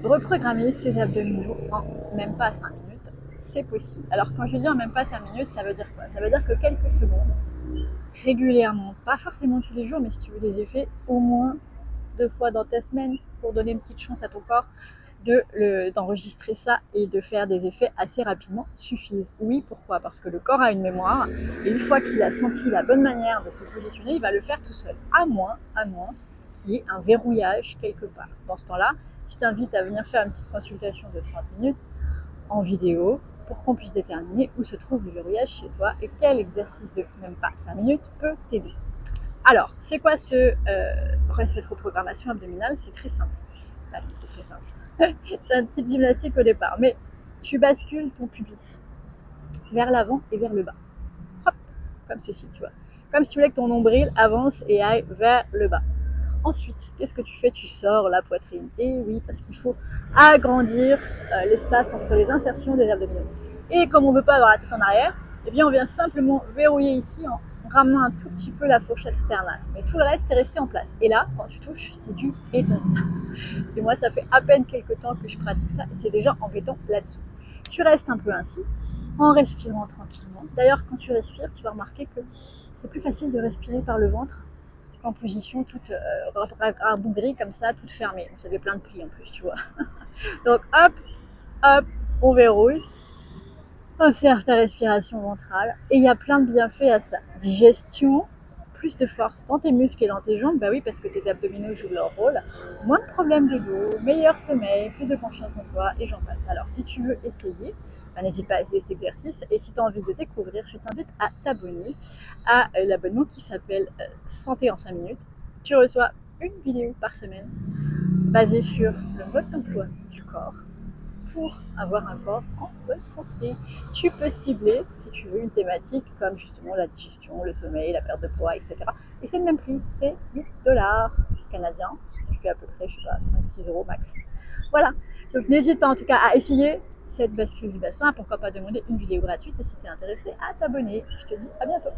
reprogrammer ses abdominaux en même pas 5 minutes, c'est possible. Alors quand je dis en même pas 5 minutes, ça veut dire quoi? Ça veut dire que quelques secondes, régulièrement, pas forcément tous les jours, mais si tu veux des effets, au moins 2 fois dans ta semaine, pour donner une petite chance à ton corps d'enregistrer ça et de faire des effets assez rapidement suffisent. Oui, pourquoi? Parce que le corps a une mémoire et une fois qu'il a senti la bonne manière de se positionner, il va le faire tout seul. À moins qu'il y ait un verrouillage quelque part. Dans ce temps-là, je t'invite à venir faire une petite consultation de 30 minutes en vidéo pour qu'on puisse déterminer où se trouve le verrouillage chez toi et quel exercice de même pas 5 minutes peut t'aider. Alors, c'est quoi cette reprogrammation abdominale? C'est très simple. Allez, c'est très simple. C'est une petite gymnastique au départ, mais tu bascules ton pubis vers l'avant et vers le bas. Hop, comme ceci, tu vois. Comme si tu voulais que ton nombril avance et aille vers le bas. Ensuite, qu'est-ce que tu fais? Tu sors la poitrine. Et oui, parce qu'il faut agrandir l'espace entre les insertions des abdominaux. Et comme on ne veut pas avoir la tête en arrière, eh bien on vient simplement verrouiller ici en ramenant un tout petit peu la fourchette sternale. Mais tout le reste est resté en place. Et là, quand tu touches, c'est du béton. Et moi, ça fait à peine quelques temps que je pratique ça et c'est déjà en béton là-dessous. Tu restes un peu ainsi, en respirant tranquillement. D'ailleurs, quand tu respires, tu vas remarquer que c'est plus facile de respirer par le ventre en position toute rabougrie comme ça, toute fermée. Ça fait plein de plis en plus, tu vois. Donc hop, hop, on verrouille. Observe ta respiration ventrale. Et il y a plein de bienfaits à ça. Digestion, plus de force dans tes muscles et dans tes jambes, bah oui, parce que tes abdominaux jouent leur rôle. Moins de problèmes de dos, meilleur sommeil, plus de confiance en soi, et j'en passe. Alors si tu veux essayer, bah, n'hésite pas à essayer cet exercice. Et si tu as envie de découvrir, je t'invite à t'abonner à l'abonnement qui s'appelle Santé en 5 minutes. Tu reçois une vidéo par semaine basée sur le mode d'emploi du corps pour avoir un corps en bonne santé. Tu peux cibler, si tu veux, une thématique comme justement la digestion, le sommeil, la perte de poids, etc. Et c'est le même prix, c'est 8 $ canadiens, ce qui fait à peu près, je sais pas, 5-6 € max. Voilà, donc n'hésite pas en tout cas à essayer cette bascule du bassin, pourquoi pas demander une vidéo gratuite et si tu es intéressé à t'abonner. Je te dis à bientôt.